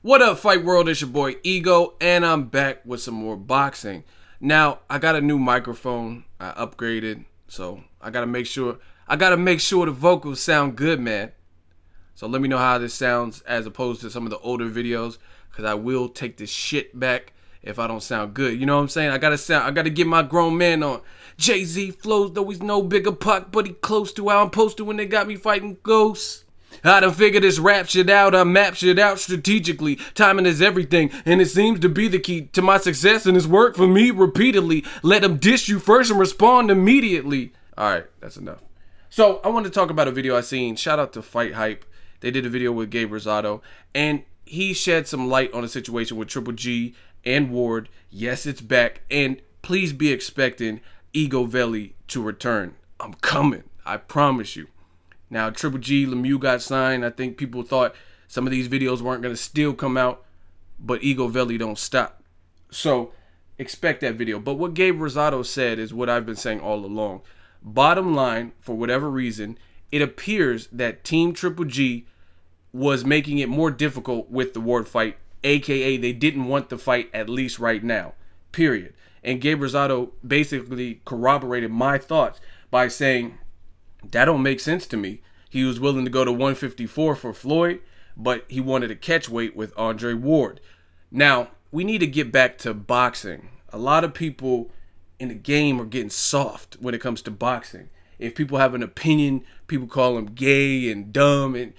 What up, Fight World? It's your boy Ego, and I'm back with some more boxing. Now, I got a new microphone. I upgraded, so I gotta make sure the vocals sound good, man. So let me know how this sounds as opposed to some of the older videos, because I will take this shit back if I don't sound good. You know what I'm saying? I gotta get my grown man on. Jay-Z flows, though he's no bigger puck, but he close to how I'm posted when they got me fighting ghosts. I done figured this rap shit out, I map shit out strategically. Timing is everything, and it seems to be the key to my success, and it's worked for me repeatedly. Let them dish you first and respond immediately. Alright, that's enough. So, I wanted to talk about a video I seen. Shout out to Fight Hype. They did a video with Gabe Rosado, and he shed some light on a situation with Triple G and Ward. Yes, it's back, and please be expecting Ego Veli to return. I'm coming, I promise you. Now, Triple G, Lemieux got signed. I think people thought some of these videos weren't going to still come out, but Ego Veli don't stop. So, expect that video. But what Gabe Rosado said is what I've been saying all along. Bottom line, for whatever reason, it appears that Team Triple G was making it more difficult with the Ward fight, aka they didn't want the fight at least right now, period. And Gabe Rosado basically corroborated my thoughts by saying, that don't make sense to me. He was willing to go to 154 for Floyd, but he wanted a catch weight with Andre Ward. Now, we need to get back to boxing. A lot of people in the game are getting soft when it comes to boxing. If people have an opinion, people call them gay and dumb, and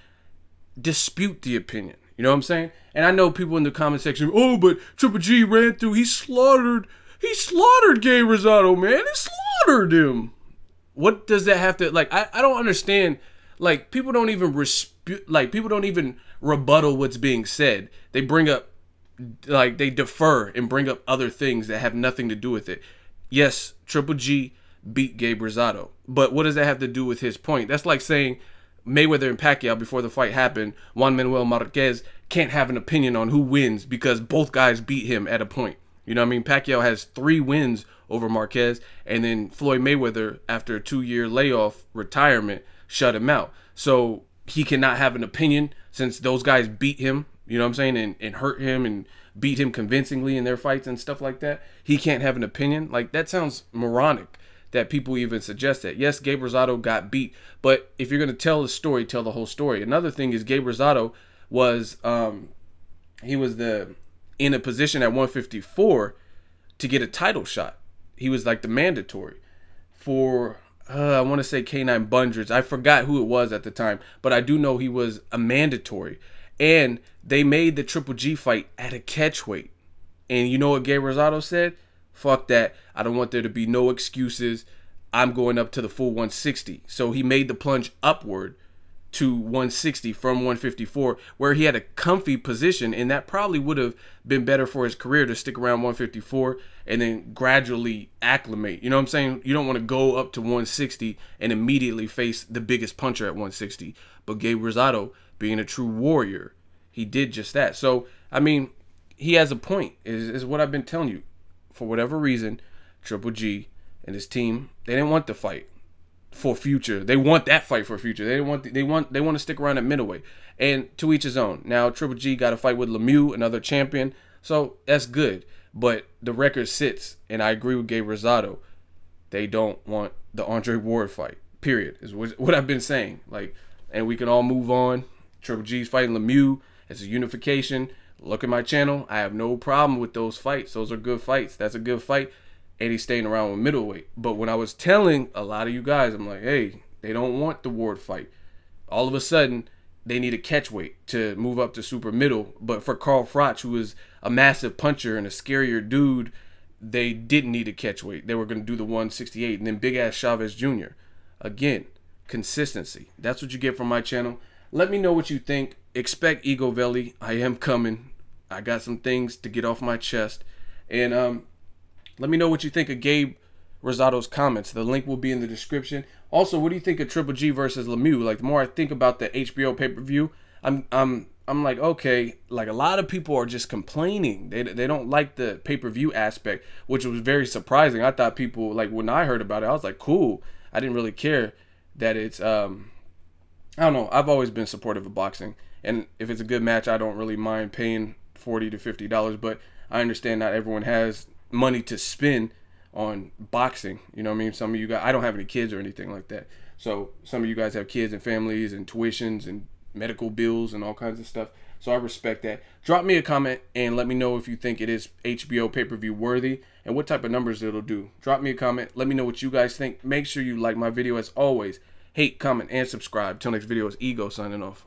dispute the opinion. You know what I'm saying? And I know people in the comment section, oh, but Triple G ran through, he slaughtered Gabe Rosado, man. He slaughtered him. What does that have to, like, I don't understand. Like, people don't even rebuttal what's being said. They bring up, like, they defer and bring up other things that have nothing to do with it. Yes, Triple G beat Gabe Rosado, but what does that have to do with his point? That's like saying Mayweather and Pacquiao, before the fight happened, Juan Manuel Marquez can't have an opinion on who wins because both guys beat him at a point. You know what I mean? Pacquiao has 3 wins over Marquez, and then Floyd Mayweather, after a 2-year layoff retirement, shut him out. So he cannot have an opinion since those guys beat him, you know what I'm saying, and hurt him and beat him convincingly in their fights and stuff like that. He can't have an opinion. Like, that sounds moronic that people even suggest that. Yes, Gabe Rosado got beat, but if you're going to tell the story, tell the whole story. Another thing is Gabe Rosado was, he was in a position at 154 to get a title shot. He was like the mandatory for, I want to say K9 Bundreds. I forgot who it was at the time, but I do know he was a mandatory. And they made the Triple G fight at a catch weight. And you know what Gabe Rosado said? Fuck that. I don't want there to be no excuses. I'm going up to the full 160. So he made the plunge upward to 160 from 154, where he had a comfy position, and that probably would have been better for his career to stick around 154 and then gradually acclimate. You know what I'm saying? You don't want to go up to 160 and immediately face the biggest puncher at 160. But Gabe Rosado, being a true warrior, he did just that. So, I mean, he has a point, is what I've been telling you. For whatever reason, Triple G and his team, they didn't want the fight for future. They want that fight for future. They want to stick around at middleweight. And to each his own. Now Triple G got a fight with Lemieux, another champion. So that's good. But the record sits, and I agree with Gabe Rosado. They don't want the Andre Ward fight. Period. Is what I've been saying. Like, and we can all move on. Triple G's fighting Lemieux. It's a unification. Look at my channel. I have no problem with those fights. Those are good fights. That's a good fight. And he's staying around with middleweight. But when I was telling a lot of you guys, I'm like, hey, they don't want the Ward fight. All of a sudden, they need a catch weight to move up to super middle. But for Carl Froch, who is a massive puncher and a scarier dude, they didn't need a catch weight. They were going to do the 168. And then Big Ass Chavez Jr. Again, consistency. That's what you get from my channel. Let me know what you think. Expect Ego Veli. I am coming. I got some things to get off my chest. And let me know what you think of Gabe Rosado's comments. The link will be in the description. Also, what do you think of Triple G versus Lemieux? Like, the more I think about the HBO pay-per-view, I'm like, okay, like, a lot of people are just complaining. They don't like the pay-per-view aspect, which was very surprising. I thought people, like, when I heard about it, I was like, cool. I didn't really care that it's I don't know. I've always been supportive of boxing, And if it's a good match, I don't really mind paying $40 to $50. But I understand not everyone has money to spend on boxing. You know what I mean? Some of you guys, I don't have any kids or anything like that. So some of you guys have kids and families and tuitions and medical bills and all kinds of stuff. So I respect that. Drop me a comment and let me know if you think it is HBO pay-per-view worthy and what type of numbers it'll do. Drop me a comment. Let me know what you guys think. Make sure you like my video as always. Hate, comment, and subscribe. Till next video, it's Ego signing off.